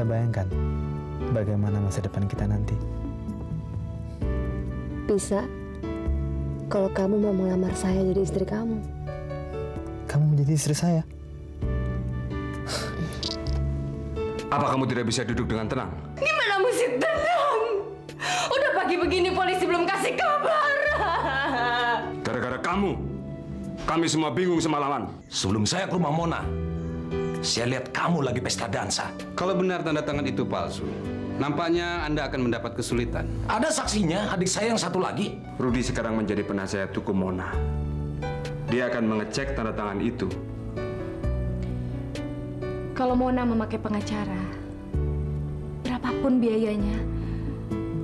bisa bayangkan bagaimana masa depan kita nanti? Bisa. Kalau kamu mau melamar saya jadi istri kamu. Kamu menjadi istri saya? Apa kamu tidak bisa duduk dengan tenang? Gimana mesti tenang? Udah pagi begini polisi belum kasih kabar. Gara-gara kamu, kami semua bingung semalaman. Sebelum saya ke rumah Mona, saya lihat kamu lagi pesta dansa. Kalau benar tanda tangan itu palsu, nampaknya Anda akan mendapat kesulitan. Ada saksinya, adik saya yang satu lagi. Rudi sekarang menjadi penasihat hukum Mona. Dia akan mengecek tanda tangan itu. Kalau Mona memakai pengacara, berapapun biayanya,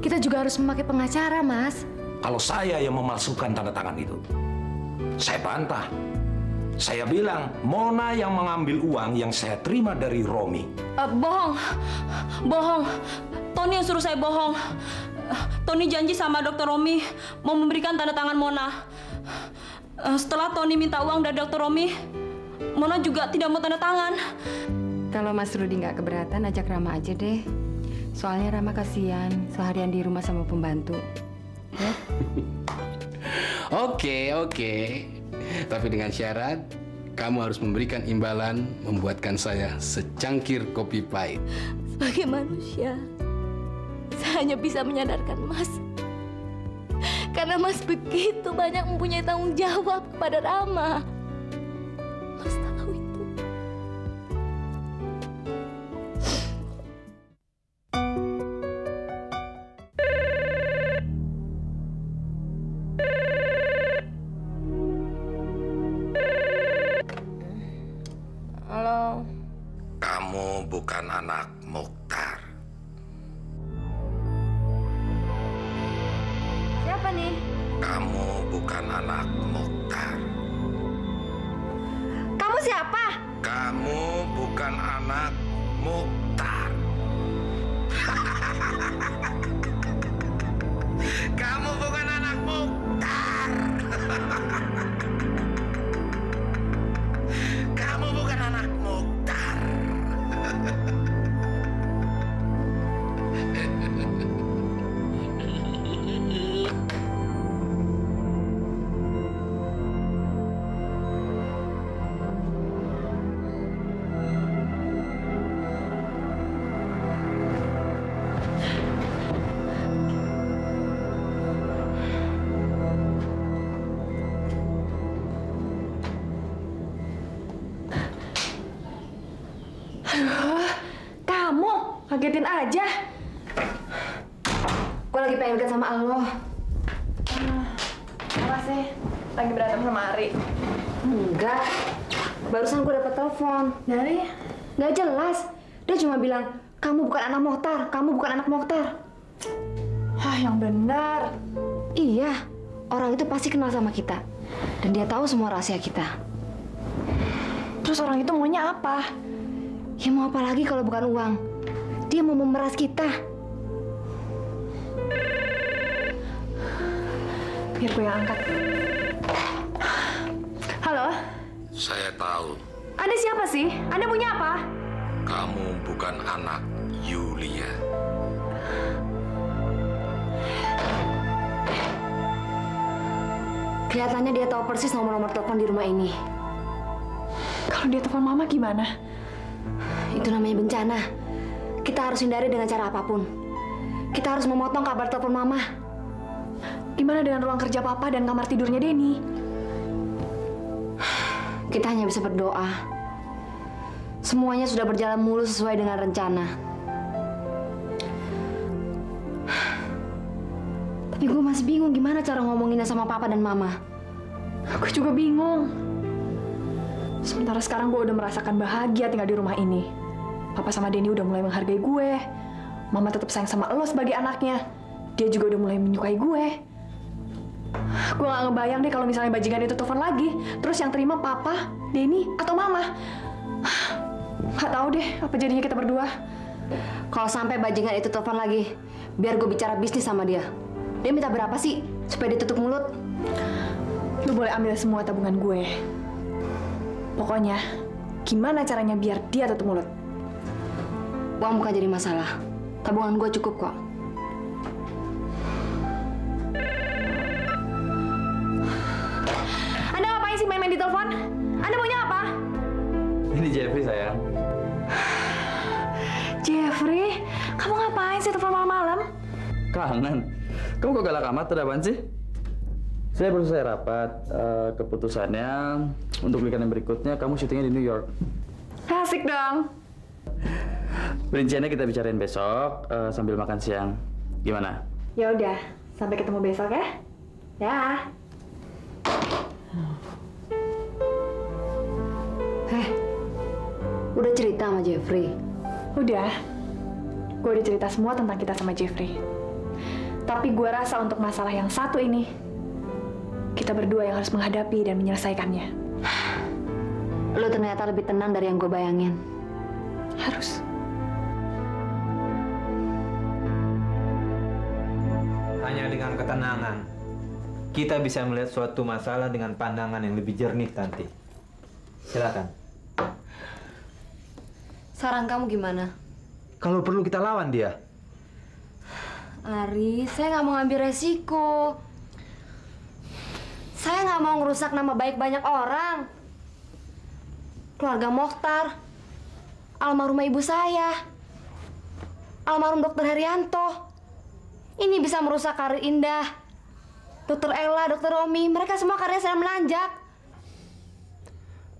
kita juga harus memakai pengacara, Mas. Kalau saya yang memalsukan tanda tangan itu, saya bantah. Saya bilang, Mona yang mengambil uang yang saya terima dari Romi. Bohong. Bohong. Tony yang suruh saya bohong. Tony janji sama Dr. Romi mau memberikan tanda tangan Mona. Setelah Tony minta uang dari Dr. Romi, Mona juga tidak mau tanda tangan. Kalau Mas Rudi nggak keberatan, ajak Rama aja deh. Soalnya Rama kasihan seharian di rumah sama pembantu. Ya? Oke. Tapi dengan syarat, kamu harus memberikan imbalan membuatkan saya secangkir kopi pahit. Sebagai manusia, saya hanya bisa menyadarkan Mas. Karena Mas begitu banyak mempunyai tanggung jawab kepada Rama. Mas tahu itu. Halo. Kamu bukan anak Mukhtar. Siapa nih? Kamu bukan anak Mukhtar. Kamu siapa? Kamu bukan anak Mukhtar. Kamu bukan anak Mukhtar. Kamu bukan anak Mukhtar. Kamu kagetin aja. Gue lagi pengen deket sama Allah. Apa sih? Lagi berantem sama Ari. Enggak. Barusan gue dapet telepon. Dari? Nggak jelas. Dia cuma bilang, kamu bukan anak Mokhtar, kamu bukan anak Mokhtar. Hah, yang benar. Iya, orang itu pasti kenal sama kita. Dan dia tahu semua rahasia kita. Terus orang itu maunya apa? Ya mau apa lagi kalau bukan uang? Dia mau memeras kita. Biar gue yang angkat. Halo? Saya tahu Anda siapa sih? Anda punya apa? kamu bukan anak Yulia. Kelihatannya dia tahu persis nomor-nomor telepon di rumah ini. Kalau dia telepon Mama gimana? Itu namanya bencana. Kita harus hindari dengan cara apapun. Kita harus memotong kabar telepon Mama. Gimana dengan ruang kerja Papa dan kamar tidurnya Denny? Kita hanya bisa berdoa. Semuanya sudah berjalan mulus sesuai dengan rencana. Tapi gue masih bingung gimana cara ngomonginnya sama Papa dan Mama. Aku juga bingung. Sementara sekarang gue udah merasakan bahagia tinggal di rumah ini. Papa sama Denny udah mulai menghargai gue. Mama tetap sayang sama lo sebagai anaknya. Dia juga udah mulai menyukai gue. Gue gak ngebayang deh kalau misalnya bajingan itu telepon lagi. Terus yang terima Papa, Denny, atau Mama. Gak tahu deh apa jadinya kita berdua. Kalau sampai bajingan itu telepon lagi, biar gue bicara bisnis sama dia. Dia minta berapa sih supaya dia tutup mulut? Lu boleh ambil semua tabungan gue. Pokoknya, gimana caranya biar dia tutup mulut? Uang bukan jadi masalah. Tabungan gue cukup kok. Anda ngapain sih main-main di telepon? Anda maunya apa? Ini Jeffrey, sayang. Jeffrey, kamu ngapain sih telepon malam-malam? Kangen. Kamu kok galak amat, ada apaan sih? Saya baru selesai rapat. Keputusannya untuk weekend yang berikutnya kamu syutingnya di New York. Asik dong. Rinciannya kita bicarain besok sambil makan siang. Gimana? Ya udah, sampai ketemu besok ya. Ya. Udah cerita sama Jeffrey? Udah. Gue udah cerita semua tentang kita sama Jeffrey. Tapi gue rasa untuk masalah yang satu ini, kita berdua yang harus menghadapi dan menyelesaikannya. Lo ternyata lebih tenang dari yang gue bayangin. Harus. Hanya dengan ketenangan, kita bisa melihat suatu masalah dengan pandangan yang lebih jernih, Tanti. Silakan. Saran kamu gimana? Kalau perlu kita lawan dia. Ari, saya nggak mau ngambil resiko. Saya nggak mau ngerusak nama baik banyak orang. Keluarga Mokhtar, almarhumah ibu saya, almarhum Dokter Herianto. Ini bisa merusak karir Indah. Dokter Ella, Dokter Romi, mereka semua karirnya sedang menanjak.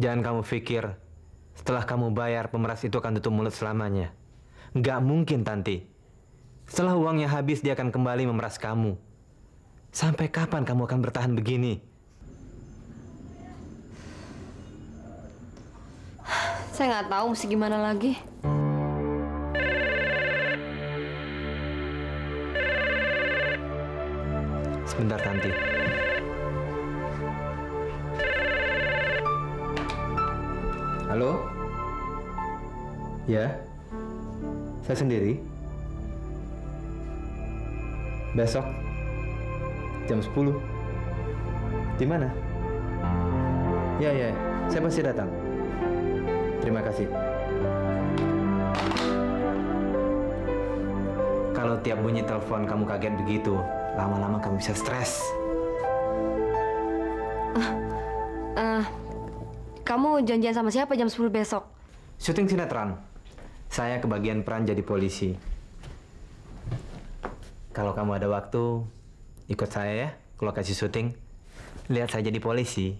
Jangan kamu pikir setelah kamu bayar pemeras itu akan tutup mulut selamanya. Nggak mungkin, Tanti. Setelah uangnya habis, dia akan kembali memeras kamu. Sampai kapan kamu akan bertahan begini? Saya nggak tahu mesti gimana lagi. Sebentar, Tanti. Halo? Ya? Saya sendiri. Besok jam 10. Di mana? Ya, saya pasti datang. Terima kasih. Kalau tiap bunyi telepon kamu kaget begitu, lama-lama kamu bisa stres. Kamu janjian sama siapa jam 10 besok? Syuting sinetron. Saya kebagian peran jadi polisi. Kalau kamu ada waktu, ikut saya ya ke lokasi syuting. Lihat saya jadi polisi.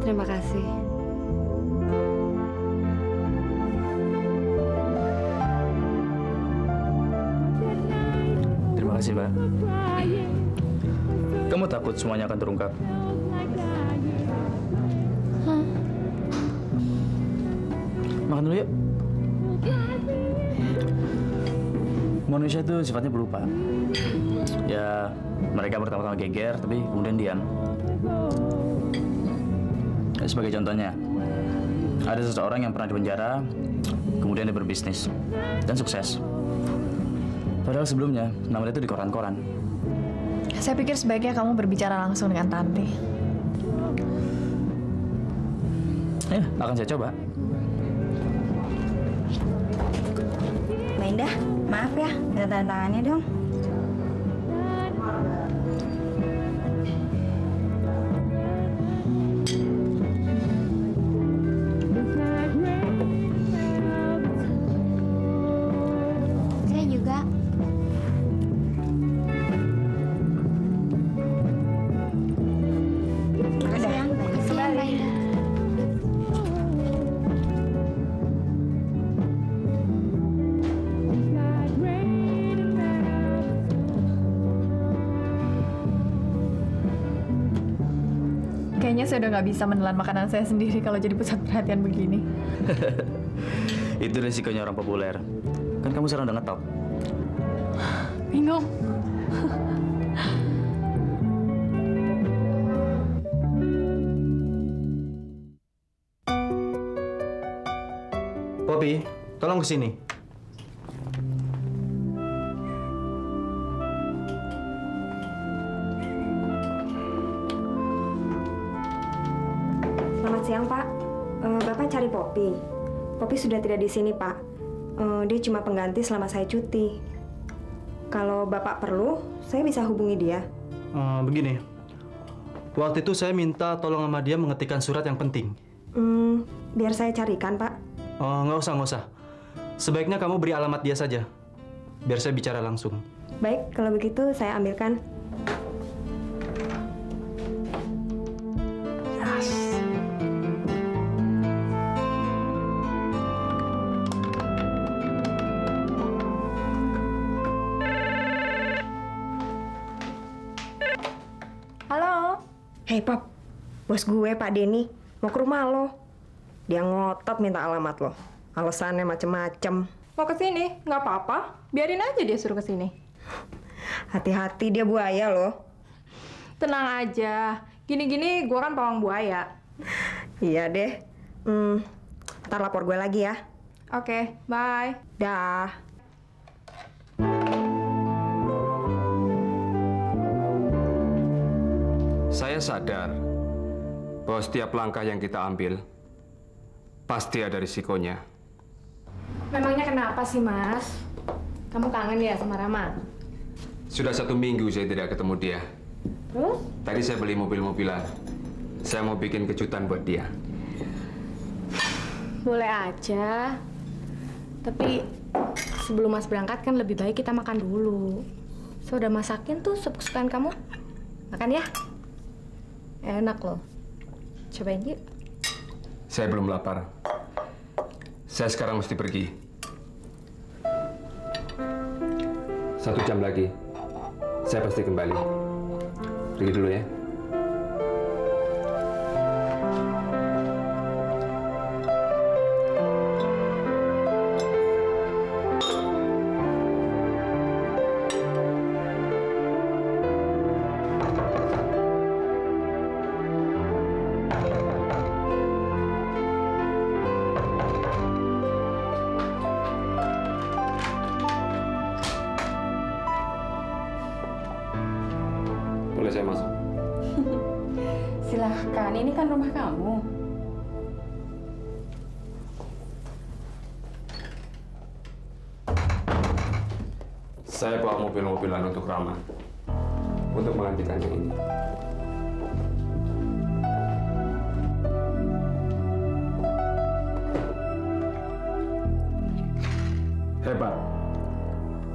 Terima kasih. Terima kasih, Pak. Kamu takut semuanya akan terungkap? Makan dulu yuk. Manusia itu sifatnya pelupa. Ya, mereka pertama-tama geger, tapi kemudian diam. Sebagai contohnya, ada seseorang yang pernah di penjara, kemudian dia berbisnis dan sukses. Padahal sebelumnya, nama dia itu di koran-koran. Saya pikir sebaiknya kamu berbicara langsung dengan Tanti. Ya, akan saya coba. Mbak Indah, maaf ya, minta tanda tangannya dong. Saya juga. Makasih ya, makasih ya Mbak Indah. Kayaknya saya udah nggak bisa menelan makanan saya sendiri kalau jadi pusat perhatian begini. Itu resikonya orang populer. Kan kamu sekarang udah ngetop. Bingung. Poppy, tolong kesini. Selamat siang, Pak. Bapak cari Poppy. Poppy sudah tidak di sini, Pak. Dia cuma pengganti selama saya cuti. Kalau Bapak perlu, saya bisa hubungi dia. Begini, waktu itu saya minta tolong sama dia mengetikkan surat yang penting. Biar saya carikan, Pak. Nggak usah. Sebaiknya kamu beri alamat dia saja, biar saya bicara langsung. Baik, kalau begitu saya ambilkan. Halo. Hei, Pop. Bos gue, Pak Denny, mau ke rumah lo. Dia ngotot minta alamat lo. Alasannya macem-macem. Mau ke sini? Nggak apa-apa. Biarin aja dia suruh ke sini. Hati-hati, dia buaya loh. Tenang aja. Gini-gini gue kan pawang buaya. Iya deh. Ntar lapor gue lagi ya. Oke, bye. Dah. Saya sadar bahwa setiap langkah yang kita ambil pasti ada risikonya. Memangnya kenapa sih, Mas? Kamu kangen ya sama Rama? Sudah 1 minggu saya tidak ketemu dia. Terus? Tadi saya beli mobil-mobilan. Saya mau bikin kejutan buat dia. Boleh aja. Tapi sebelum Mas berangkat kan lebih baik kita makan dulu. Saya udah masakin tuh sup kesukaan kamu. Makan ya. Enak loh. Cobain yuk. Saya belum lapar. Saya sekarang mesti pergi. 1 jam lagi, saya pasti kembali. Pergi dulu ya. Boleh saya masuk? Silahkan, ini kan rumah kamu. Saya bawa mobil-mobilan untuk Rama. Untuk menggantikan yang ini. Hebat.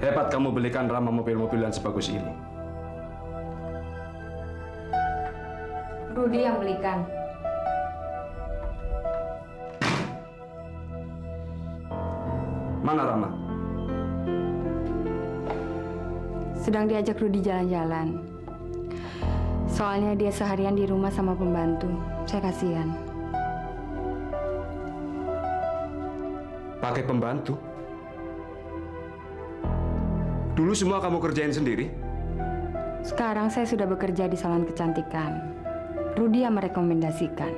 Hebat kamu belikan Rama mobil-mobilan sebagus ini. Rudy yang belikan. Mana Rama? Sedang diajak Rudy jalan-jalan. Soalnya dia seharian di rumah sama pembantu. Saya kasihan. Pakai pembantu? Dulu semua kamu kerjain sendiri? Sekarang saya sudah bekerja di salon kecantikan. Rudy yang merekomendasikan.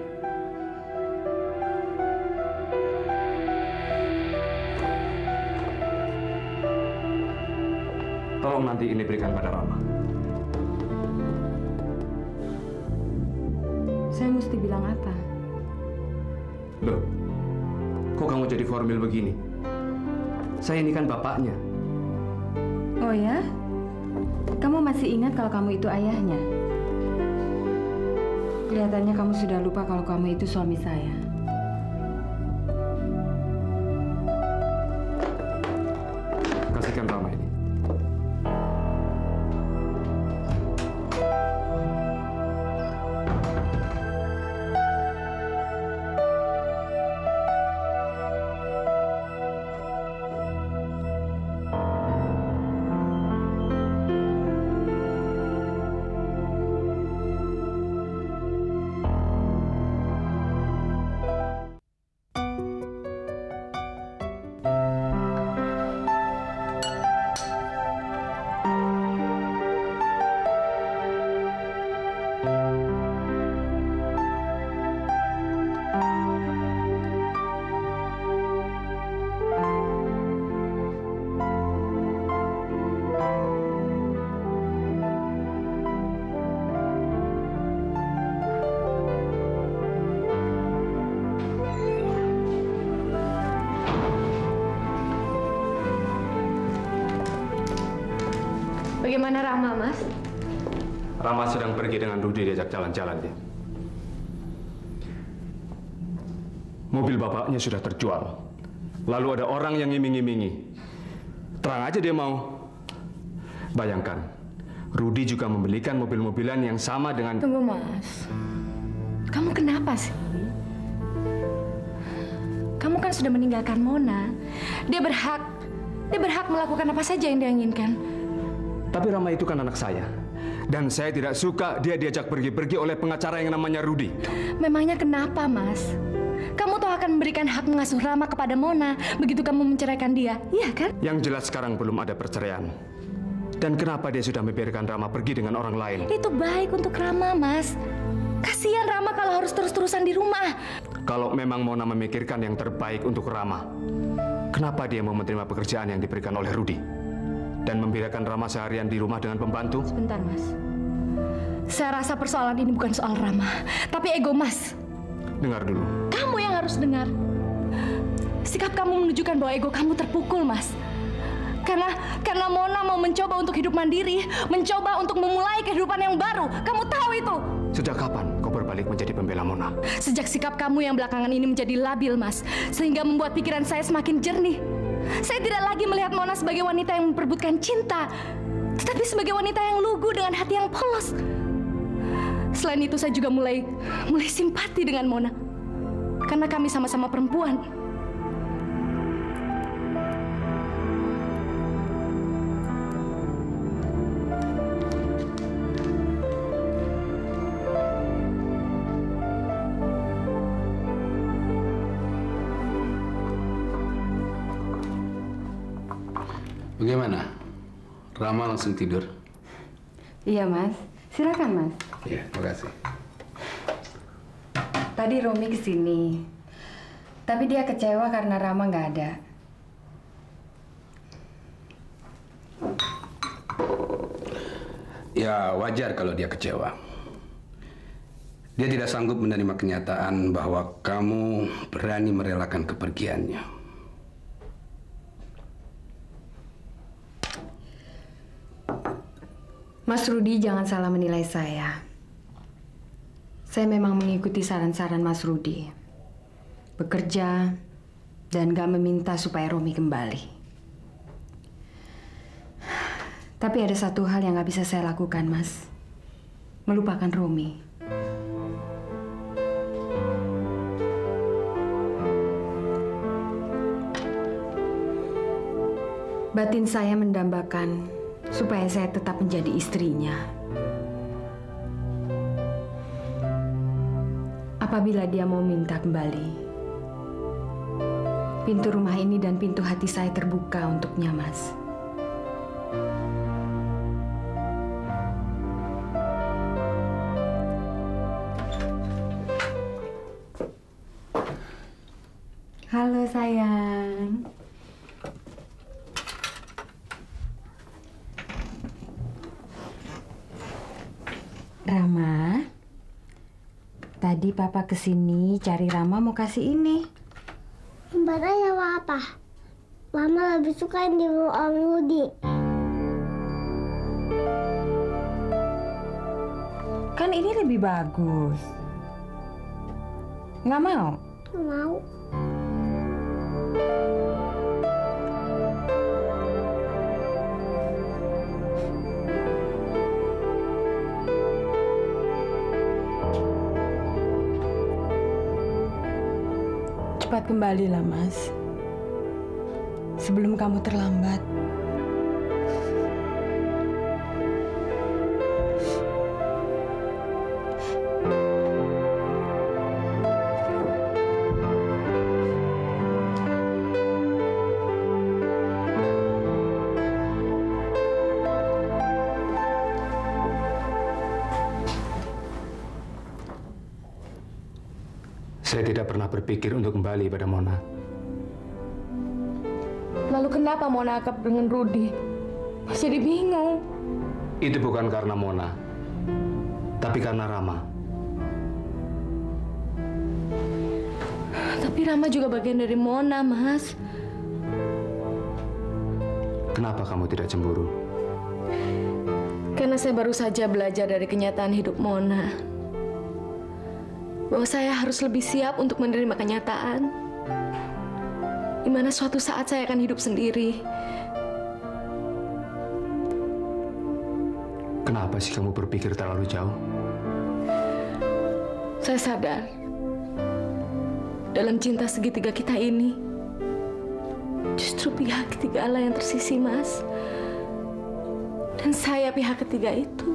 Tolong nanti ini berikan pada Rama. Saya mesti bilang apa? Loh, kok kamu jadi formal begini? Saya ini kan bapaknya. Oh ya? Kamu masih ingat kalau kamu itu ayahnya? Kelihatannya kamu sudah lupa kalau kamu itu suami saya. Kasihkan Rama ini. Bagaimana Rama, Mas? Rama sedang pergi dengan Rudi diajak jalan-jalan dia. Mobil bapaknya sudah terjual. Lalu ada orang yang ngiming-ngimingi. Terang aja dia mau. Bayangkan, Rudi juga membelikan mobil-mobilan yang sama dengan... Tunggu, Mas. Kamu kenapa sih? Kamu kan sudah meninggalkan Mona. Dia berhak melakukan apa saja yang dia inginkan. Tapi Rama itu kan anak saya. Dan saya tidak suka dia diajak pergi-pergi oleh pengacara yang namanya Rudi. Memangnya kenapa, Mas? Kamu tuh akan memberikan hak mengasuh Rama kepada Mona begitu kamu menceraikan dia, iya kan? Yang jelas sekarang belum ada perceraian. Dan kenapa dia sudah membiarkan Rama pergi dengan orang lain? Itu baik untuk Rama, Mas. Kasihan Rama kalau harus terus-terusan di rumah. Kalau memang Mona memikirkan yang terbaik untuk Rama, kenapa dia mau menerima pekerjaan yang diberikan oleh Rudi? Dan membiarkan Rama seharian di rumah dengan pembantu? Sebentar, Mas. Saya rasa persoalan ini bukan soal Rama, tapi ego Mas. Dengar dulu. Kamu yang harus dengar. Sikap kamu menunjukkan bahwa ego kamu terpukul, Mas. Karena Mona mau mencoba untuk hidup mandiri, mencoba untuk memulai kehidupan yang baru. Kamu tahu itu? Sejak kapan kau berbalik menjadi pembela Mona? Sejak sikap kamu yang belakangan ini menjadi labil, Mas, sehingga membuat pikiran saya semakin jernih. Saya tidak lagi melihat Mona sebagai wanita yang memperebutkan cinta, tetapi sebagai wanita yang lugu dengan hati yang polos. Selain itu, saya juga mulai simpati dengan Mona, karena kami sama-sama perempuan. Bagaimana? Rama langsung tidur? Iya, Mas. Silakan, Mas. Iya, makasih. Tadi Romi kesini, tapi dia kecewa karena Rama nggak ada. Ya, wajar kalau dia kecewa. Dia tidak sanggup menerima kenyataan bahwa kamu berani merelakan kepergiannya. Mas Rudi, jangan salah menilai saya. Saya memang mengikuti saran-saran Mas Rudi. Bekerja dan gak meminta supaya Romi kembali. Tapi ada satu hal yang gak bisa saya lakukan, Mas. Melupakan Romi. Batin saya mendambakan supaya saya tetap menjadi istrinya. Apabila dia mau minta kembali, pintu rumah ini dan pintu hati saya terbuka untuknya, Mas. Halo, sayang. Rama, tadi Papa kesini cari Rama mau kasih ini. Sebenarnya apa? Mama lebih suka yang di Om Rudi. Kan ini lebih bagus. Nggak mau? Nggak mau. Cepat kembalilah, Mas. Sebelum kamu terlambat. Saya tidak pernah berpikir untuk kembali pada Mona. Lalu kenapa Mona akap dengan Rudi? Mas jadi bingung. Itu bukan karena Mona, tapi karena Rama. Tapi Rama juga bagian dari Mona, Mas. Kenapa kamu tidak cemburu? Karena saya baru saja belajar dari kenyataan hidup Mona. Bahwa saya harus lebih siap untuk menerima kenyataan. Di mana suatu saat saya akan hidup sendiri. Kenapa sih kamu berpikir terlalu jauh? Saya sadar, dalam cinta segitiga kita ini, justru pihak ketiga Allah yang tersisi, Mas. Dan saya pihak ketiga itu.